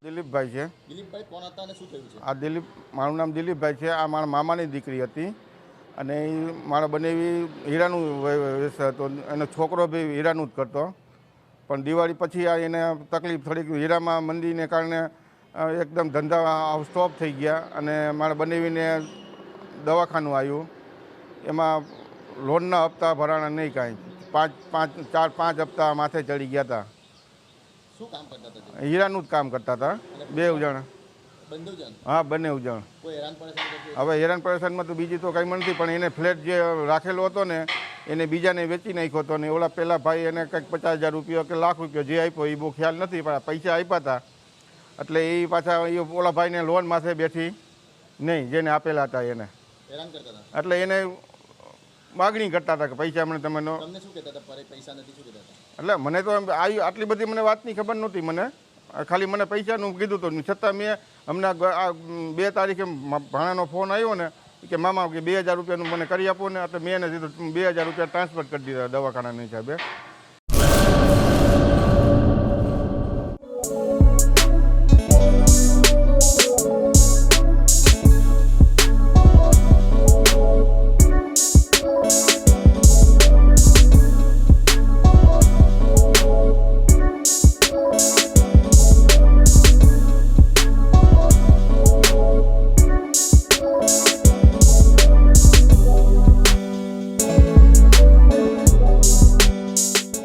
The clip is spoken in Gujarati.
દિલીપભાઈ છે. દિલીપભાઈ કોણ હતા અને શું થયું છે? આ મારું નામ દિલીપભાઈ છે. આ મારા મામાની દીકરી હતી અને એ મારા બનેવી હીરાનું વ્યવસાય હતો. એનો છોકરો બી હીરાનું જ કરતો, પણ દિવાળી પછી આ એને તકલીફ થોડીક હીરામાં મંદીને કારણે એકદમ ધંધા સ્ટોપ થઈ ગયા અને મારા બનેવીને દવાખાનું આવ્યું. એમાં લોનના હપ્તા ભરાણા નહીં કાંઈ. 4-5 હપ્તા માથે ચડી ગયા હતા. શું કામ કરતા હતા? હીરાનું જ કામ કરતા હતા. 2 જણ. હા, બંને જણ. હવે હેરાન પરેશાનમાં તો બીજી તો કંઈ નથી, પણ એને ફ્લેટ જે રાખેલો હતો ને એને બીજાને વેચી નાખ્યો હતો ને ઓલા પહેલાં ભાઈ એને કંઈક 50,000 રૂપિયા કે લાખ રૂપિયા જે આપ્યો એ બહુ ખ્યાલ નથી, પણ પૈસા આપ્યા હતા. એટલે એ પાછા એ ઓલા ભાઈને લોન માથે બેઠી નહીં, જેને આપેલા હતા એને. એટલે એને માગણી કરતા હતા કે પૈસા મને તમે એટલે મને તો આટલી બધી મને વાતની ખબર નહોતી. મને ખાલી મને પૈસાનું કીધું હતું, છતાં મેં હમણાં 2 તારીખે ભાણાનો ફોન આવ્યો ને કે મામા કે 2,000 રૂપિયાનું મને કરી આપો ને. એટલે મેં એને દીધું 2,000 રૂપિયા ટ્રાન્સફર કરી દીધા દવાખાનાના હિસાબે.